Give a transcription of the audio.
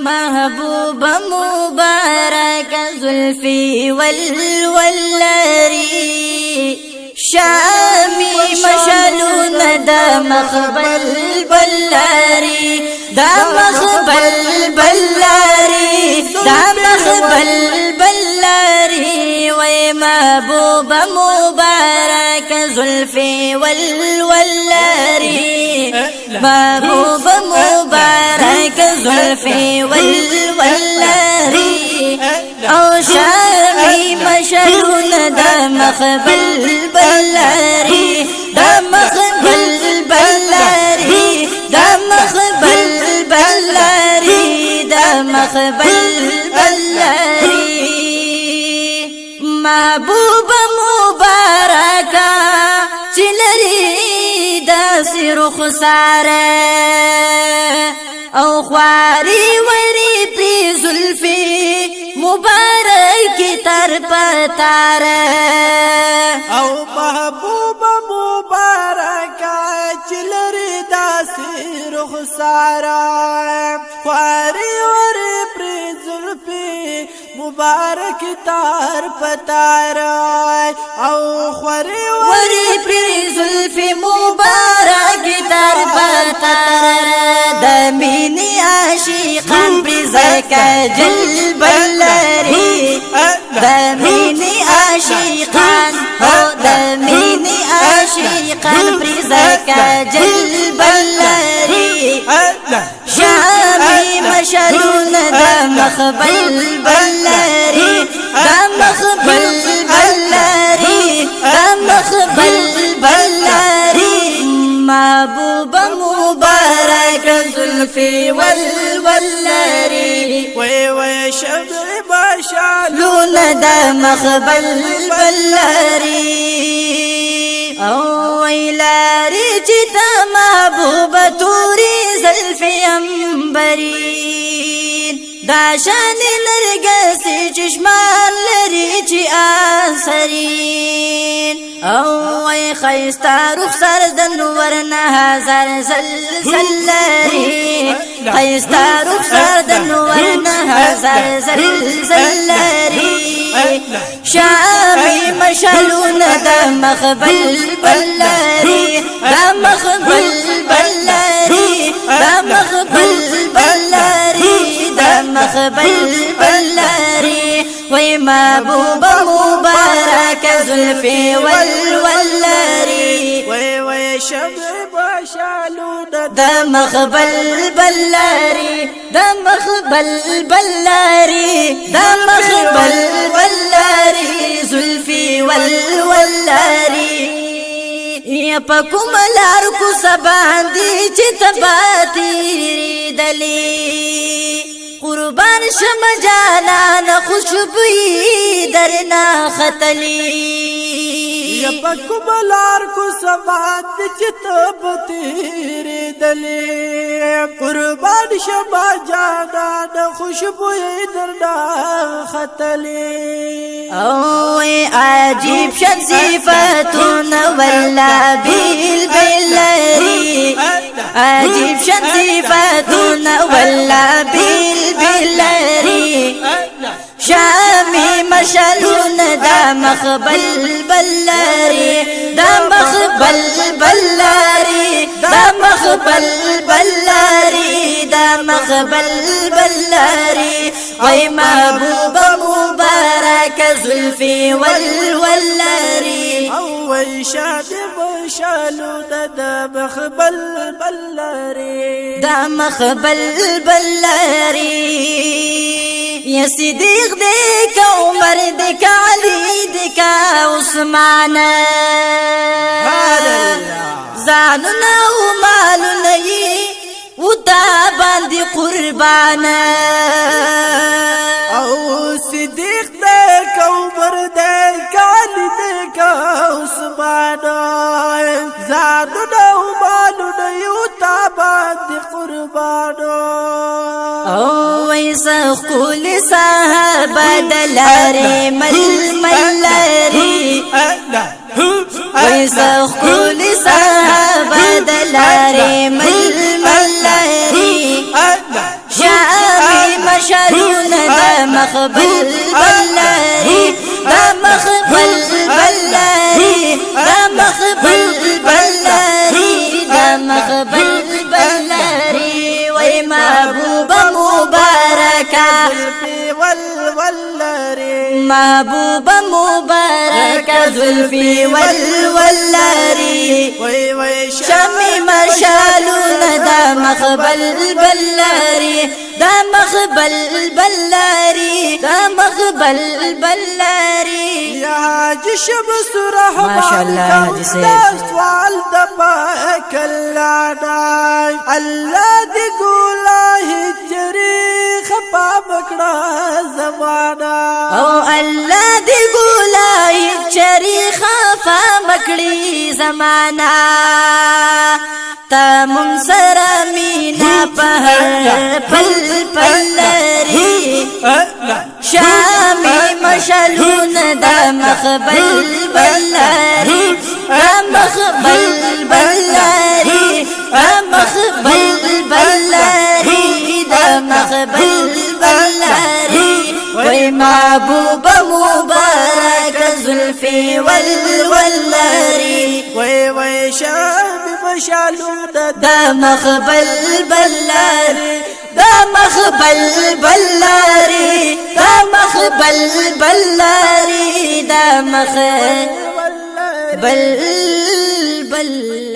محبوب مبارک زلفی والولری شامی مشلون دا مخبل بلاری دا مخبل بلاری دا مخبل بلاری وی محبوب مبارک زلفی والولری محبوب مبارک زلفی والولری او شامی مشلون دا مخبل بلاری دا مخبل بلاری دا مخبل بلاری دا مخبل بلاری محبوب مبارکا چلری داسی رخساره او خواری وری پری زلفی مبارکی تر پتاره او محبوب مبارکا چلری داسی رخساره خواری وری پری زلفی مبارک تار پتاره او خواری وری پری زلفی مبارک تر پتاره دمینی عاشقان پری زکا جل بلاری دمینی عاشقان دمینی عاشقان پری زکا جل بلاری شامی مشلون دا مخبل بلاری دا مخبل بلاری دا مخبل بلاری محبوب مبارک زلفی والولری وی شبر باشالون دا مخبل بلاری او ویلاری چیتا محبوب توری زلفی امبرین دا شان نرگسی چشمان لری چی آسرین او وی خیستا رخسار دنور نهازار زلزل لری خیستا رخسار دنور نهازار زلزل لری شامی مشلون دا مخبل بلاری دا مخبل بلاری دا مخبل بلاری دا مخبل بلاری وی محبوب مبارک زلفی والولری وی شبر باشالون دا مخبل بلاری دا مخبل بلاری دا مخبل بلاری زلفی والولری یا پکم لار کو سبان دی چت باتی دلی قربان شم جانان خوشبوئی درنا خطلی یا پکم لار کو سبان دی چت باتی دلی قربان شم جانان خوشبوئی درنا خطلی او عجیب شد صفتون والله بالبلری عجیب شد صفتون والله بالبلری شامی مشلون دا مخبل بلاری دا مخبل بلاری دا مخبل بلاری دا مخبل بلاری وی محبوب مبارک زلفی والولری وی شاد مشالون دا مخبل بلاری دا مخبل بلاری یا صدیق دیکا عمر دیکا علی دیکا عثمان زانونا و مالونا یی و تا باندی قربان او صدیق دیکا عمر دیکا علی دیکا عثمان زانونا و مالونا یی و تا باندی قربان او ایسا خول صحابہ دلاری مل ملاری ویسا خول صحابہ دلاری مل ملاری شامی مخبل بلاري دا مخبل بلاري دا مخبل بلاري دا مخبل بلاري وي محبوب مباركة محبوب مباركة زلفي والولاري شمي مشالون دا مخبل بلاري دا مخبل بلاري دا مخبل بلاري يا حاج شمس رحمة ما شاء الله حاج سيد سوال دباك اللعناي الله دي قوله الجري خبا بكرا زمانا او الله دي قوله الجري خفا بكري زمانا تا منصر مینا پہر پل پلری شامی مشلون دا مخبل بلاری دا مخبل بلاری دا مخبل بلاری دا مخبل بلاری وی محبوب مبارک زلفی والولاری وی شامی مشالون دا مخبل بلاری دا مخبل بلاری دا مخبل بلاری دا مخبل بلاری